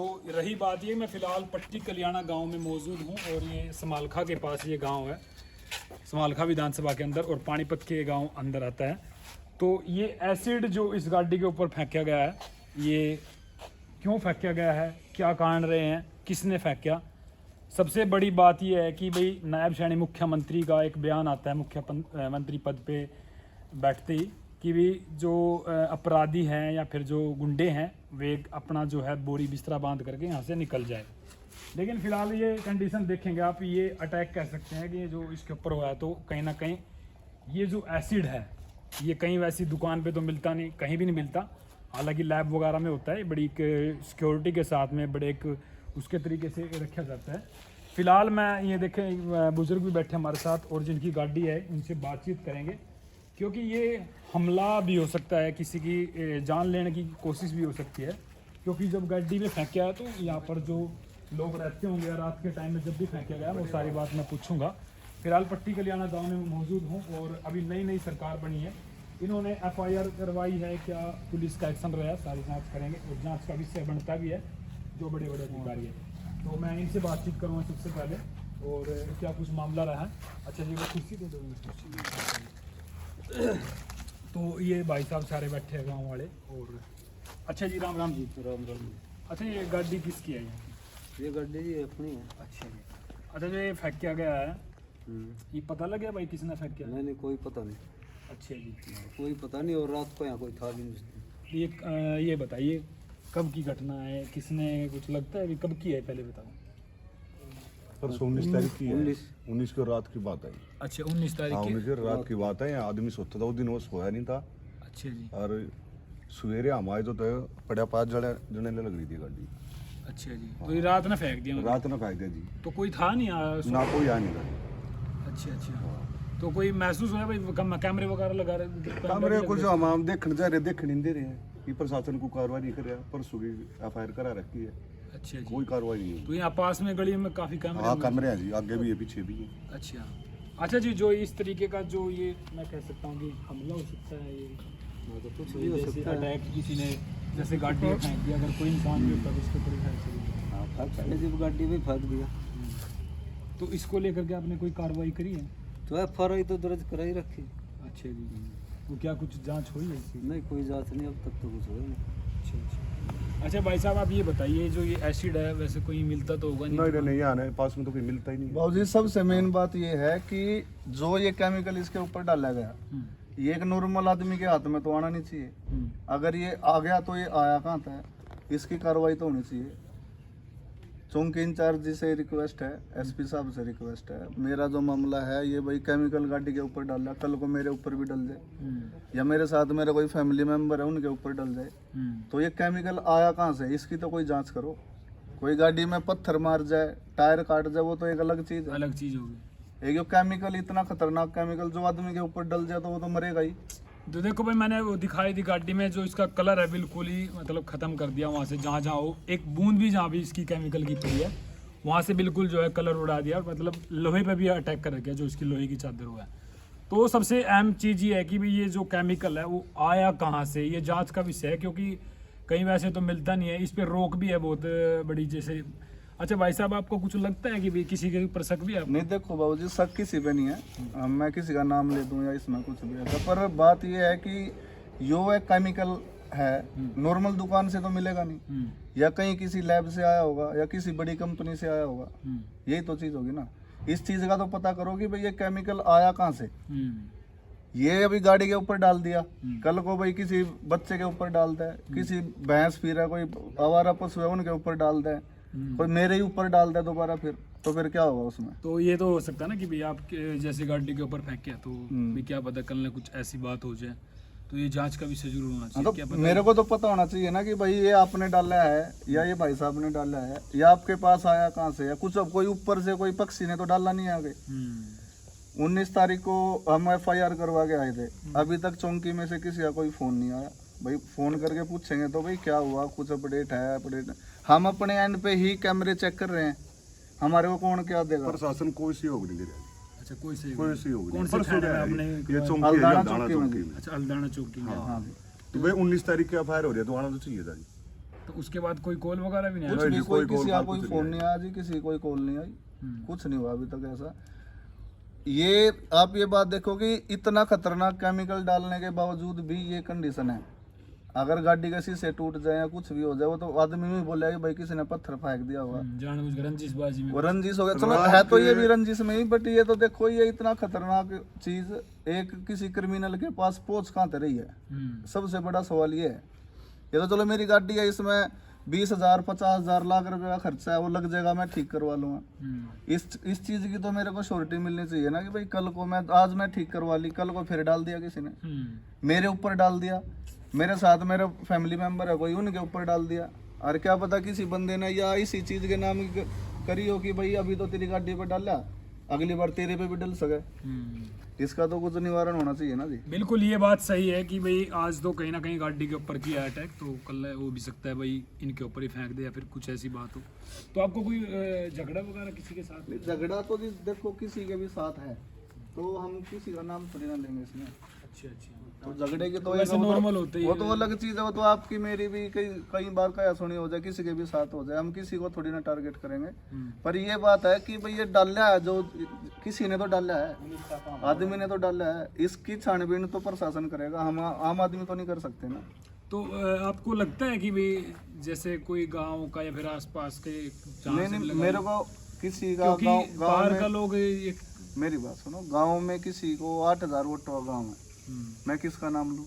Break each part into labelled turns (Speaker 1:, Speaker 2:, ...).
Speaker 1: तो रही बात ये, मैं फ़िलहाल पट्टी कल्याणा गांव में मौजूद हूँ और ये समालखा के पास ये गांव है, समालखा विधानसभा के अंदर, और पानीपत के गांव अंदर आता है। तो ये एसिड जो इस गाड़ी के ऊपर फेंका गया है, ये क्यों फेंका गया है, क्या कारण रहे हैं, किसने फेंका। सबसे बड़ी बात यह है कि भाई नायब श्रेणी मुख्यमंत्री का एक बयान आता है मुख्यमंत्री पद पे बैठते ही कि भी जो अपराधी हैं या फिर जो गुंडे हैं वे अपना जो है बोरी बिस्तरा बांध करके यहाँ से निकल जाए। लेकिन फ़िलहाल ये कंडीशन देखेंगे आप, ये अटैक कह सकते हैं कि जो इसके ऊपर हुआ है, तो कहीं ना कहीं ये जो एसिड है ये कहीं वैसी दुकान पे तो मिलता नहीं, कहीं भी नहीं मिलता। हालांकि लैब वगैरह में होता है, बड़ी एक सिक्योरिटी के साथ में बड़े एक उसके तरीके से रखा जाता है। फ़िलहाल मैं ये देखें बुज़ुर्ग भी बैठे हमारे साथ और जिनकी गाड़ी है उनसे बातचीत करेंगे, क्योंकि ये हमला भी हो सकता है, किसी की जान लेने की कोशिश भी हो सकती है। क्योंकि जब गाड़ी में फेंका है तो यहाँ पर जो लोग रहते होंगे रात के टाइम में जब भी फेंका गया, वो सारी बात मैं पूछूंगा। फिलहाल पट्टी कल्याणा गाँव में मौजूद हूँ और अभी नई नई सरकार बनी है, इन्होंने FIR करवाई है, क्या पुलिस का एक्शन रहा है, सारी जाँच करेंगे और जाँच का विषय बनता भी है जो बड़े बड़े अधिकारी है। तो मैं इनसे बातचीत करूँगा सबसे पहले, और क्या कुछ मामला रहा है। अच्छा जी, वो कुर्सी दे दो। तो ये भाई साहब सारे बैठे हैं गाँव वाले। और अच्छा जी, राम राम जी।
Speaker 2: राम राम।
Speaker 1: अच्छा, ये गाड़ी किसकी है?
Speaker 2: ये गाड़ी जी अपनी है।
Speaker 1: अच्छा जी। अच्छा, जो ये फेंक किया गया है ये पता लग गया भाई किसने फेंक किया?
Speaker 2: नहीं, कोई पता नहीं।
Speaker 1: अच्छा जी,
Speaker 2: कोई पता नहीं, और रात को यहाँ कोई था भी नहीं।
Speaker 1: ये बताइए कब की घटना है, किसने, कुछ लगता है अभी कब की है, पहले बताओ।
Speaker 3: परसों 19 तारीख की है। 19 को रात की बात है।
Speaker 1: अच्छा, 19 तारीख की।
Speaker 3: 19 की रात की बात है। यहाँ आदमी सोता था, उस दिन वो सोया नहीं था।
Speaker 1: अच्छा जी।
Speaker 3: और सवेरे हम आए तो पड़ा 5 जने लग रही थी गाड़ी।
Speaker 1: अच्छा जी, तो ये रात ना फेंक दिया?
Speaker 3: रात ना फेंक दिया जी।
Speaker 1: तो कोई था नहीं
Speaker 3: ना कोई आ नहीं था।
Speaker 1: अच्छा। तो कोई महसूस हुआ भाई कैमरे वगैरह लगा रहे?
Speaker 3: कैमरे कुछ हम देखने जा रहे, देखने नहीं दे रहे हैं कि प्रशासन को कार्रवाई नहीं कर रहा। परसों की FIR करा रखी है।
Speaker 1: अच्छा जी,
Speaker 3: कोई कार्रवाई नहीं है।
Speaker 1: तो यहाँ पास में गली में काफी कैमरे?
Speaker 3: हाँ, कैमरे हैं जी, आगे भी है पीछे भी है।
Speaker 1: अच्छा जी, जो इस तरीके का जो ये मैं कह सकता हूँ कि हमला हो सकता है, ये
Speaker 2: तो कुछ भी हो सकता है।
Speaker 1: अटैक किसी ने जैसे गाड़ी में फेंक दिया, अगर कोई इंसान भी होता तो उसके ऊपर फेंक सकता।
Speaker 2: हाँ, पहले जब गाड़ी भी फेंक दिया।
Speaker 1: तो इसको लेकर के आपने कोई कार्रवाई करी है?
Speaker 2: तो FIR तो दर्ज करा ही रखी।
Speaker 1: अच्छा जी, तो क्या कुछ जांच हुई है इसकी?
Speaker 2: नहीं, कोई जांच नहीं, अब तक तो कुछ हुआ नहीं।
Speaker 1: अच्छा भाई साहब, आप ये बताइए, जो ये एसिड है वैसे कोई मिलता तो होगा
Speaker 3: नहीं नहीं, आने पास में तो कोई मिलता ही नहीं।
Speaker 4: बाबूजी, सबसे मेन बात ये है कि जो ये केमिकल इसके ऊपर डाला गया, ये एक नॉर्मल आदमी के हाथ में तो आना नहीं चाहिए। अगर ये आ गया तो ये आया कहाँ था, इसकी कार्रवाई तो होनी चाहिए। चौकी इंचार्ज जी से रिक्वेस्ट है, SP साहब से रिक्वेस्ट है, मेरा जो मामला है ये भाई केमिकल गाड़ी के ऊपर डाला, कल को मेरे ऊपर भी डल जाए या मेरे साथ मेरा कोई फैमिली मेंबर है उनके ऊपर डल जाए, तो ये केमिकल आया कहाँ से, इसकी तो कोई जांच करो। कोई गाड़ी में पत्थर मार जाए, टायर काट जाए, वो तो एक अलग चीज़ है।
Speaker 1: अलग चीज़ होगी।
Speaker 4: एक जो केमिकल, इतना खतरनाक केमिकल जो आदमी के ऊपर डल जाए तो वो तो मरेगा ही।
Speaker 1: तो देखो भाई, मैंने वो दिखाई थी गाड़ी में, जो इसका कलर है बिल्कुल ही मतलब ख़त्म कर दिया। वहाँ से जहाँ जहाँ हो एक बूंद भी जहाँ भी इसकी केमिकल की पड़ी है, वहाँ से बिल्कुल जो है कलर उड़ा दिया, मतलब लोहे पे भी अटैक कर रखा है, जो इसकी लोहे की चादर हुआ है। तो सबसे अहम चीज़ ये है कि भाई ये जो केमिकल है वो आया कहाँ से, ये जाँच का विषय है, क्योंकि कहीं वैसे तो मिलता नहीं है। इस पर रोक भी है बहुत बड़ी, जैसे। अच्छा भाई साहब, आपको कुछ लगता है कि भाई किसी के ऊपर शक भी है?
Speaker 4: नहीं, देखो बाबूजी, शक किसी पे नहीं है। मैं किसी का नाम ले दूं या इसमें कुछ भी है, पर बात यह है कि यो एक केमिकल है, नॉर्मल दुकान से तो मिलेगा नहीं, या कहीं किसी लैब से आया होगा या किसी बड़ी कंपनी से आया होगा, यही तो चीज़ होगी ना। इस चीज़ का तो पता करो कि भाई ये केमिकल आया कहाँ से। ये अभी गाड़ी के ऊपर डाल दिया, कल को भाई किसी बच्चे के ऊपर डालता है, किसी भैंस फिर है, कोई आवारा पशु है उनके ऊपर डालता है, कोई मेरे ही ऊपर डालता है दोबारा, फिर क्या होगा उसमें।
Speaker 1: तो ये तो हो सकता है ना कि भाई आप जैसे गाड़ी के ऊपर फेंक किया, तो भी क्या पता कल ने कुछ ऐसी बात हो जाए, तो ये जांच का विषय जरूर होना चाहिए।
Speaker 4: तो
Speaker 1: क्या पता
Speaker 4: मेरे को तो पता होना चाहिए ना कि भाई ये आपने डाला है या ये भाई साहब ने डाला है, या आपके पास आया कहाँ से, या कुछ अब कोई ऊपर से कोई पक्षी ने तो डाला नहीं आगे। 19 तारीख को हम FIR करवा के आए थे, अभी तक चौकी में से किसी का कोई फोन नहीं आया। भाई फोन करके पूछेंगे तो भाई क्या हुआ, कुछ अपडेट है? अपडेट हम अपने एंड पे ही कैमरे चेक कर रहे हैं, हमारे को कौन क्या देगा?
Speaker 3: प्रशासन कोई सहयोग नहीं दे रहा।
Speaker 1: अच्छा, कोई सहयोग
Speaker 3: नहीं।
Speaker 1: कौन से थाने में आपने?
Speaker 3: ये चौकी है,
Speaker 4: अल्दाना
Speaker 3: अल्दाना
Speaker 4: चौकी में।
Speaker 3: चौकी में।
Speaker 1: अच्छा, अल्दाना चौकी में।
Speaker 4: हाँ,
Speaker 3: तो भाई 19 तारीख की FIR हो रही है तो आना तो चाहिए था।
Speaker 1: तो उसके बाद कोई कॉल वगैरह भी नहीं आया?
Speaker 4: कुछ भी, कोई
Speaker 3: कोई
Speaker 4: किसी का
Speaker 3: कॉल
Speaker 4: कोई
Speaker 3: कुछ
Speaker 4: फोन
Speaker 3: नहीं
Speaker 4: नहीं आया जी, किसी की कोई कॉल नहीं आई, कुछ नहीं हुआ अभी तक ऐसा। ये आप ये बात देखो कि इतना खतरनाक केमिकल डालने के बावजूद भी ये कंडीशन है। अगर गाड़ी का शीशे टूट जाए या कुछ भी हो जाए, वो तो आदमी भी बोलेगा कि भाई किसी ने पत्थर फेंक दिया होगा,
Speaker 1: जानबूझकर रंजिशबाजी में।
Speaker 4: वो रंजिश हो गया। चलो है तो ये भी रंजिश में ही, बट ये तो देखो ये इतना खतरनाक चीज एक किसी क्रिमिनल के पास पहुंच कहाँ रही है। सबसे बड़ा सवाल ये है। ये तो चलो मेरी गाड़ी है, इसमें 20,000 50,000 लाख रुपए का खर्चा है, वो लग जाएगा, मैं ठीक करवा लूंगा। इस चीज की तो मेरे को श्योरिटी मिलनी चाहिए ना कि भाई कल को आज मैं ठीक करवा ली, कल को फिर डाल दिया किसी ने, मेरे ऊपर डाल दिया, मेरे साथ मेरा फैमिली मेंबर है कोई, उनके ऊपर डाल दिया। और क्या पता किसी बंदे ने या इसी चीज के नाम करी हो कि भाई अभी तो तेरी गाड़ी पे डाला, अगली बार तेरे पे भी डल सके। इसका तो कुछ निवारण होना चाहिए ना जी।
Speaker 1: बिल्कुल, ये बात सही है कि भाई आज तो कहीं ना कहीं गाड़ी के ऊपर किया अटैक, तो कल हो भी सकता है भाई इनके ऊपर ही फेंक दे या फिर कुछ ऐसी बात हो। तो आपको कोई झगड़ा वगैरह किसी के साथ?
Speaker 4: झगड़ा तो जी देखो किसी के भी साथ है, तो हम किसी का नाम थोड़ी ना लेंगे इसमें।
Speaker 1: अच्छा।
Speaker 4: तो झगड़े की तो
Speaker 1: वैसे नॉर्मल होते ही
Speaker 4: वो तो अलग चीज है, वो तो आपकी मेरी भी कई बार कया सुनी हो जाए, किसी के भी साथ हो जाए, हम किसी को थोड़ी ना टारगेट करेंगे। पर ये बात है कि भाई ये डाला है, जो किसी ने तो डाला है, आदमी ने तो डाला है, इसकी छानबीन तो प्रशासन करेगा, हम आम आदमी तो नहीं कर सकते ना।
Speaker 1: तो आपको लगता है कि भाई जैसे कोई गांव का या फिर आसपास के
Speaker 4: नहीं, मेरे को किसी का
Speaker 1: क्योंकि
Speaker 4: गाँव
Speaker 1: बाहर
Speaker 4: में,
Speaker 1: का लोग
Speaker 4: मेरी बात सुनो, गाँव में किसी को 8,000 वोटों का गाँव है, मैं किसका नाम लूँ?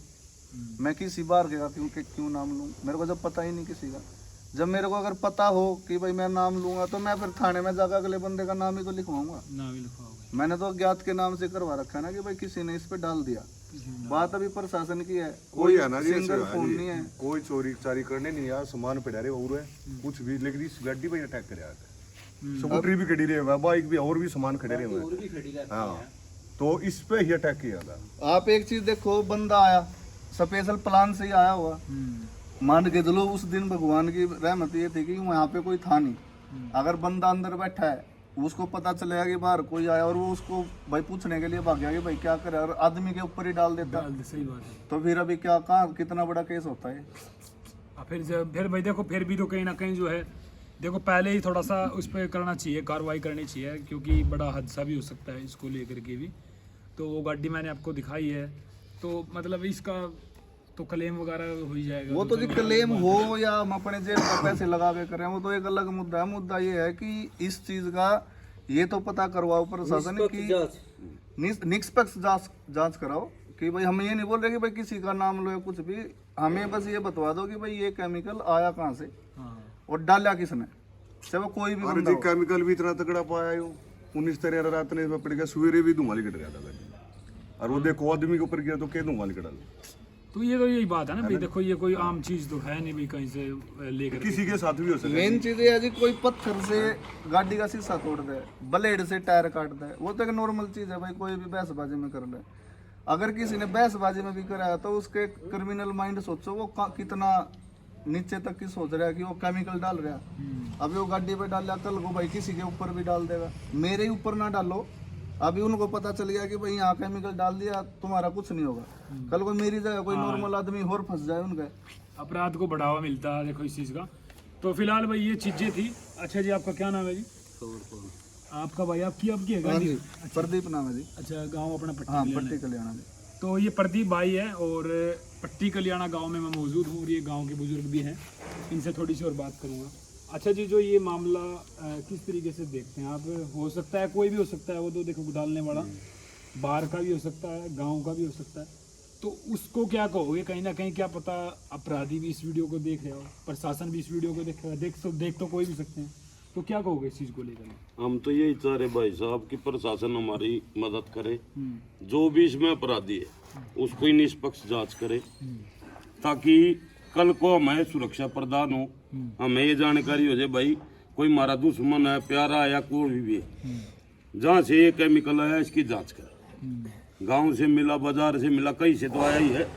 Speaker 4: मैं किसी बाहर के क्यों नाम लूँ? मेरे को जब पता ही नहीं किसी का, जब मेरे को अगर पता हो कि भाई मैं नाम लूंगा तो मैं फिर थाने में जाकर अगले बंदे का नाम ही तो लिखवाऊंगा।
Speaker 1: नाम ही लिखवाओगे।
Speaker 4: मैंने तो अज्ञात के नाम से करवा रखा है ना कि भाई किसी ने इस पे डाल दिया। बात अभी प्रशासन की है,
Speaker 3: कोई है ना जी,
Speaker 4: सिंगल फोन नहीं है,
Speaker 3: कोई चोरी चारी करने नहीं आया, सामान पे डाले और है कुछ भी, लेकिन इस गाड़ी पे अटैक कर आया स्कूटरी भी खड़ी रहे, बाइक भी और भी सामान खड़े रहे। हाँ, तो इस पे ही अटैक किया था।
Speaker 4: आप एक चीज देखो, बंदा आया स्पेशल प्लान से ही आया हुआ, मान के चलो उस दिन भगवान की रहमत ये थी कि वहाँ पे कोई था नहीं। अगर बंदा अंदर बैठा है, उसको पता चलेगा कि बाहर कोई आया और वो उसको भाई पूछने के लिए भाग गया कि भाई क्या करे, और आदमी के ऊपर ही डाल देता,
Speaker 1: सही बात है।
Speaker 4: तो फिर अभी क्या कहाँ कितना बड़ा केस होता है।
Speaker 1: फिर भाई देखो, फिर भी तो कहीं ना कहीं जो है, देखो पहले ही थोड़ा सा उस पर करना चाहिए, कार्रवाई करनी चाहिए, क्योंकि बड़ा हादसा भी हो सकता है इसको लेकर के भी। तो वो गाड़ी मैंने आपको दिखाई है, तो मतलब इसका तो क्लेम वगैरह हो ही जाएगा।
Speaker 4: वो तो जी क्लेम हो या हम अपने जेब में पैसे लगा के करें, वो तो एक अलग मुद्दा है। मुद्दा ये है कि इस चीज का ये तो पता करवाओ प्रशासन की निष्पक्ष जांच कराओ कि भाई हम ये नहीं बोल रहे कि भाई किसी का नाम लो या कुछ भी, हमें बस ये बतवा दो कि भाई ये केमिकल आया कहाँ से और डाला किसने, चाहे वो कोई भी बंदा हो।
Speaker 3: केमिकल भी इतना तगड़ा पाया हो, 19 तारीख रात ने पड़ गया, सवेरे भी धुआं निकल गया था गाड़ी, और वो देखो आदमी के ऊपर गिरा तो क्या धुआं निकल।
Speaker 1: तो यही बात है ना भाई, देखो ये कोई आम चीज तो है नहीं भाई, कहीं से लेकर
Speaker 3: किसी के साथ भी हो सकता है।
Speaker 4: मेन चीज ये है जी, कोई पत्थर से गाड़ी का शीशा तोड़ दे, ब्लेड से टायर काट दे, वो तो एक नॉर्मल चीज है भाई, कोई भी बहसबाजी में कर ले। अगर किसी ने बहसबाजी में भी कराया तो उसके क्रिमिनल माइंड सोचो वो कितना नीचे तक की सोच रहा है कि वो केमिकल डाल रहा है। अभी वो गाड़ी पे डाल रहा, कल को भाई किसी के ऊपर भी डाल देगा, मेरे ऊपर ना डालो। अभी उनको पता चल गया कि भाई यहाँ केमिकल डाल दिया, तुम्हारा कुछ नहीं होगा, कल को मेरी जगह कोई नॉर्मल आदमी और फंस जाए, उनके
Speaker 1: अपराध को बढ़ावा मिलता है देखो इस चीज का। तो फिलहाल भाई ये चीजें थी। अच्छा जी, आपका क्या नाम है जी? आपका भाई आपकी है गाड़ी?
Speaker 4: प्रदीप नाम है जी।
Speaker 1: अच्छा, गाँव अपना
Speaker 4: हाँ,
Speaker 1: पट्टी
Speaker 4: पट्टी कल्याण जी।
Speaker 1: तो ये प्रदीप भाई है और पट्टी कल्याणा गांव में मैं मौजूद हूँ, और ये गांव के बुजुर्ग भी हैं, इनसे थोड़ी सी और बात करूँगा। अच्छा जी, जो ये मामला किस तरीके से देखते हैं आप? हो सकता है कोई भी हो सकता है, वो तो देखो डालने वाला बाहर का भी हो सकता है, गांव का भी हो सकता है, तो उसको क्या कहोगे? कहीं ना कहीं क्या पता अपराधी भी इस वीडियो को देख रहे हो, प्रशासन भी इस वीडियो को देख रहा है, देख तो कोई भी सकते हैं, तो क्या कहोगे इस चीज़ को लेकर?
Speaker 5: हम तो यही चाह रहे भाई साहब कि प्रशासन हमारी मदद करे, जो भी इसमें अपराधी है उसको ही निष्पक्ष जांच करे, ताकि कल को हमें सुरक्षा प्रदान हो, हमें ये जानकारी हो जाए भाई कोई हमारा दुश्मन है, प्यारा है या कोई भी है, जहाँ से ये केमिकल आया इसकी जांच करे। गांव से मिला, बाजार से मिला, कहीं से तो आया ही है।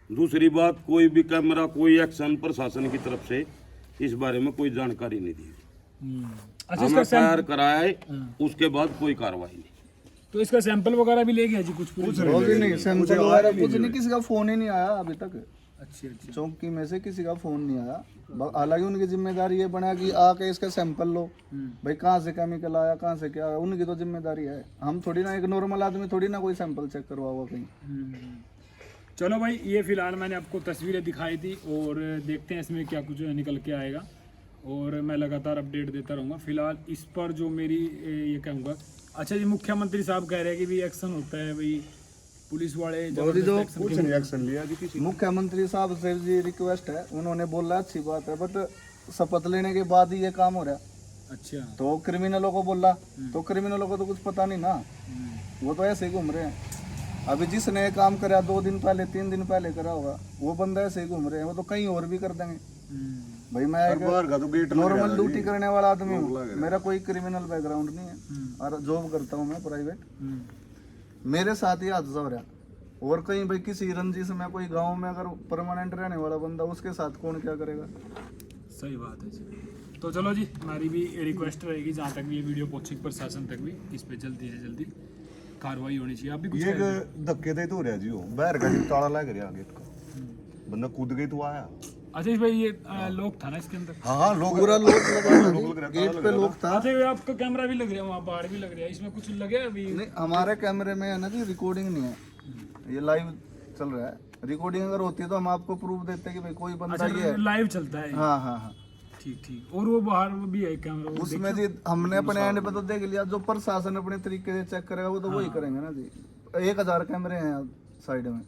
Speaker 5: दूसरी बात, कोई भी कैमरा, कोई एक्शन प्रशासन की तरफ से इस बारे में कोई जानकारी नहीं दी।
Speaker 1: अच्छा,
Speaker 5: हमें फायर कराया है, उसके बाद कोई कार्रवाई नहीं।
Speaker 1: तो इसका सैंपल वगैरह भी ले गया जी? कुछ
Speaker 4: नहीं, सैंपल वगैरह कुछ नहीं, किसी का फोन ही नहीं आया अभी तक।
Speaker 1: अच्छा अच्छा।
Speaker 4: चौकी में से किसी का फोन नहीं आया। हालांकि उनकी जिम्मेदारी ये बना कि आके इसका सैंपल लो, भाई कहाँ से केमिकल आया, कहाँ से क्या आया, उनकी तो जिम्मेदारी है। हम थोड़ी ना, एक नॉर्मल आदमी थोड़ी ना कोई सैंपल चेक करवा हुआ कहीं।
Speaker 1: चलो भाई, ये फिलहाल मैंने आपको तस्वीरें दिखाई थी और देखते हैं इसमें क्या कुछ निकल के आएगा, और मैं लगातार अपडेट देता रहूँगा। फिलहाल इस पर जो मेरी ये कहूँगा, अच्छा जी, मुख्यमंत्री साहब कह रहे हैं कि भी एक्शन होता है, भाई पुलिस वाले जबरदस्त एक्शन
Speaker 3: कुछ नहीं एक्शन लिया जी किसी।
Speaker 4: मुख्यमंत्री साहब से जी रिक्वेस्ट है, उन्होंने बोला अच्छी बात है, बट शपथ लेने के बाद ही ये काम हो रहा है।
Speaker 1: अच्छा।
Speaker 4: तो क्रिमिनलों को बोला, तो क्रिमिनलों को तो कुछ पता नहीं ना, वो तो ऐसे ही घूम रहे हैं। अभी जिसने ये काम करा 2 दिन पहले 3 दिन पहले करा होगा, वो बंदा ऐसे ही घूम रहे हैं, वो तो कहीं और भी कर देंगे। भाई मैं
Speaker 3: बाहर का तो गेट
Speaker 4: नॉर्मल ड्यूटी करने वाला आदमी हूँ, मेरा कोई क्रिमिनल बैकग्राउंड नहीं है और जॉब करता हूँ मैं प्राइवेट। मेरे साथ ही हादसा हो रहा, और कहीं भाई किसी रंजिश में कोई गांव में अगर परमानेंट रहने वाला बंदा, उसके साथ कौन क्या करेगा।
Speaker 1: सही बात है जी। तो चलो जी, हमारी भी रिक्वेस्ट रहेगी जहाँ तक भी ये वीडियो पहुंची प्रशासन तक भी, इस पे जल्दी से जल्दी कार्रवाई होनी चाहिए। आप भी कुछ
Speaker 3: ये
Speaker 1: कह रहे थे?
Speaker 3: धक्के दे तो हो रहा जी, वो बाहर का जी ताला लग रहा गेट का, बंदा कूद गई तो आया।
Speaker 1: अच्छा भाई, ये लोग था ना इसके अंदर?
Speaker 3: हाँ लोग
Speaker 4: पूरा लोग लगा
Speaker 3: लोग लग रहा
Speaker 4: गेट पे लोग था।
Speaker 1: अच्छा, ये आपका कैमरा भी लग रहा है, वहाँ बाहर भी लग रहा है, इसमें कुछ लगे अभी?
Speaker 4: नहीं, हमारे कैमरे में है ना जी, रिकॉर्डिंग नहीं है, ये लाइव चल रहा है। रिकॉर्डिंग अगर होती तो हम आपको प्रूफ देते कि भाई कोई बंदा ये है।
Speaker 1: लाइव चलता है?
Speaker 4: हाँ हाँ हाँ,
Speaker 1: ठीक ठीक। और वो बाहर भी है कैमरा, वो
Speaker 4: उसमें जी हमने अपने एंड पे तो देख लिया, जो प्रशासन अपने तरीके से चेक करेगा वो तो वही करेंगे ना जी। 1000 कैमरे हैं साइड में,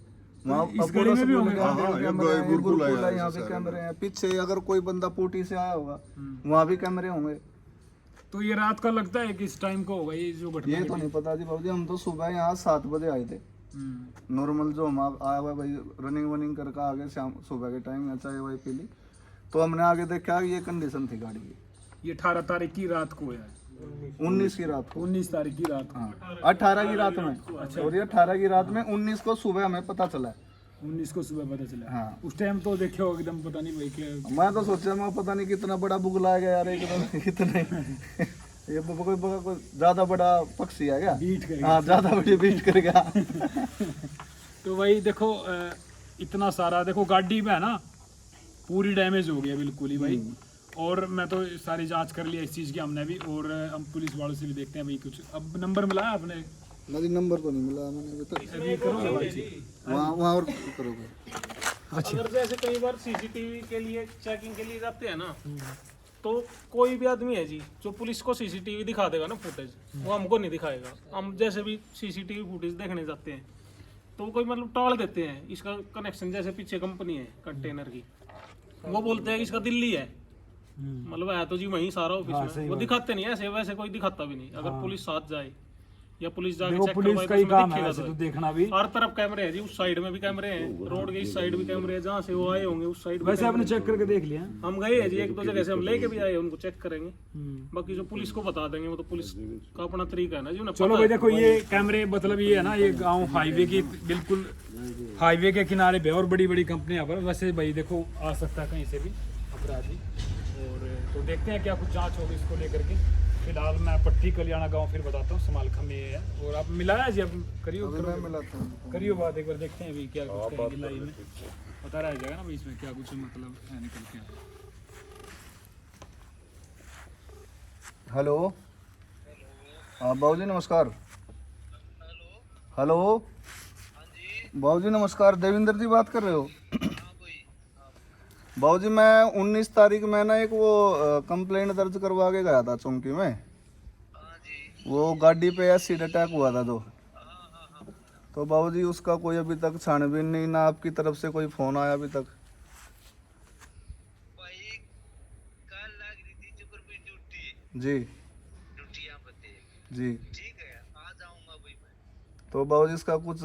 Speaker 4: वहाँ
Speaker 1: इस गली में भी होंगे?
Speaker 4: कैमरे हैं, गुरुकुल है, यहाँ भी कैमरे हैं, पीछे अगर कोई बंदा पूटी से आया होगा वहाँ भी कैमरे होंगे।
Speaker 1: तो ये रात का लगता है कि इस टाइम को होगा ये जो घटना?
Speaker 4: ये तो नहीं पता जी बाबूजी, हम तो सुबह यहाँ 7 बजे आए थे। नॉर्मल जो हम आया हुआ भाई, रनिंग वनिंग करके आ गए शाम सुबह के टाइम में, चाय वाय पी ली, तो हमने आगे देखा ये कंडीशन थी गाड़ी की।
Speaker 1: ये 18 तारीख की रात को है?
Speaker 4: 19 की रात को।
Speaker 1: 19 तारीख की रात को?
Speaker 4: हाँ, 18 की रात में। अच्छा। और ये 18 की रात में, 19 को सुबह हमें पता चला।
Speaker 1: 19 को सुबह पता चला?
Speaker 4: हाँ।
Speaker 1: उस टाइम तो देखे हो एकदम पता नहीं भाई क्या।
Speaker 4: मैं तो सोचा मैं पता नहीं कितना बड़ा बुगला गया यार, एकदम कितने ये कोई ज्यादा बड़ा पक्षी है क्या?
Speaker 1: बीट कर गया।
Speaker 4: हाँ, ज्यादा बड़ी बीट कर गया।
Speaker 1: तो भाई देखो, इतना सारा देखो गाड़ी में है ना, पूरी डैमेज हो गया बिल्कुल ही भाई। और मैं तो सारी जांच कर लिया इस चीज़ की हमने भी, और हम पुलिस वालों से भी देखते हैं भाई कुछ अब नंबर मिला है आपने?
Speaker 4: नहीं, नंबर तो नहीं मिला मैंने अभी तक।
Speaker 1: अभी करोगे भाई?
Speaker 4: वहाँ और करोगे?
Speaker 6: अगर जैसे कई बार सीसीटीवी के लिए चेकिंग के लिए जाते हैं ना, तो कोई भी आदमी है जी जो पुलिस को सीसीटीवी दिखा देगा ना फुटेज, वो हमको नहीं दिखाएगा। हम जैसे भी सीसीटीवी फुटेज देखने जाते हैं तो कोई मतलब टाल देते हैं इसका कनेक्शन। जैसे पीछे कंपनी है कंटेनर की, वो बोलते हैं कि इसका दिल्ली है, मतलब है तो जी वहीं सारा ऑफिस में, वो दिखाते नहीं ऐसे वैसे, कोई दिखाता भी नहीं। अगर पुलिस साथ जाए या पुलिस जाके चेक
Speaker 1: पुलिस
Speaker 6: करवाए
Speaker 1: का ही
Speaker 6: तो
Speaker 1: काम है
Speaker 6: दिखेगा
Speaker 1: वैसे तो
Speaker 6: तो।
Speaker 1: देखना भी।
Speaker 6: हर तरफ कैमरे हैं जी, उस साइड में भी कैमरे हैं, रोड के इस साइड भी कैमरे हैं, जहाँ से वो आए होंगे उस साइड।
Speaker 1: वैसे आपने चेक करके देख लिया?
Speaker 6: हम गए हैं जी 1-2 जगह से, हम लेके भी आए हैं, उनको चेक करेंगे। बाकी जो पुलिस को बता देंगे वो तो पुलिस का अपना तरीका है ना जी, उन्हें
Speaker 1: चलो
Speaker 6: पता
Speaker 1: भाई
Speaker 6: है।
Speaker 1: देखो, ये कैमरे मतलब ये है ना, ये गांव हाईवे की बिल्कुल हाईवे के किनारे पे, और बड़ी बड़ी कंपनियां पर वैसे भाई देखो आ सकता है कहीं से भी अपराधी। और तो देखते हैं क्या कुछ जांच होगी इसको लेकर के। फिलहाल मैं पट्टी कल्याणा गांव फिर बताता हूँ, समालखा में ये है। और आप मिलाया जी, आप करियो
Speaker 4: मैं मिलाता हूँ।
Speaker 1: करियो बात एक बार, देखते हैं अभी क्या कुछ कहेंगे लाइव में, पता रह जाएगा ना भाई इसमें क्या कुछ मतलब है निकल के।
Speaker 4: हेलो, हाँ बाबूजी नमस्कार। हेलो बाबूजी नमस्कार, देविंदर जी बात कर रहे हो? बाबूजी मैं 19 तारीख में ना एक वो कंप्लेंट दर्ज करवा के गया था चौकी में, वो गाड़ी पे एसिड अटैक हुआ था तो बाबूजी उसका कोई अभी तक छानबीन नहीं, ना आपकी तरफ से कोई फोन आया अभी तक। जी जी, तो बाबूजी इसका कुछ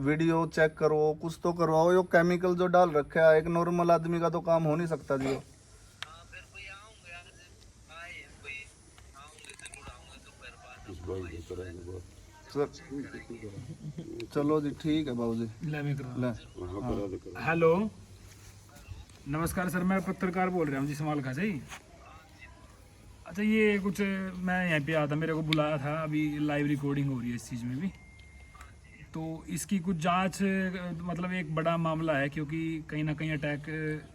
Speaker 4: वीडियो चेक करो, कुछ तो करवाओ। ये केमिकल जो डाल रखा है, एक नॉर्मल आदमी का तो काम हो नहीं सकता जी। चलो जी ठीक है बाबूजी। ले
Speaker 1: हेलो नमस्कार सर, मैं पत्रकार बोल रहा हूँ जी समालखा से ही। अच्छा ये कुछ मैं यहाँ पे आया था, मेरे को बुलाया था, अभी लाइव रिकॉर्डिंग हो रही है इस चीज़ में भी। तो इसकी कुछ जांच मतलब एक बड़ा मामला है, क्योंकि कहीं ना कहीं अटैक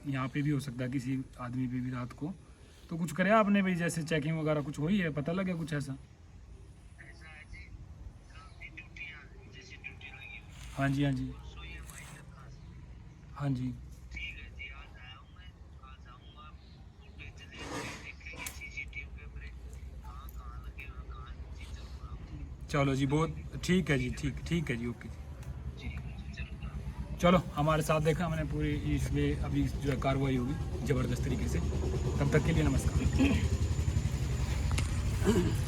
Speaker 1: यहाँ पे भी हो सकता है किसी आदमी पे भी रात को। तो कुछ करे आपने भी, जैसे चेकिंग वगैरह कुछ हुई है, पता लगे कुछ ऐसा? हाँ जी, हाँ जी, हाँ जी। चलो जी, बहुत ठीक है जी, ठीक है जी, ओके जी। चलो, हमारे साथ देखा हमने पूरी, इसलिए अभी जो है कार्रवाई होगी ज़बरदस्त तरीके से। तब तक के लिए नमस्कार।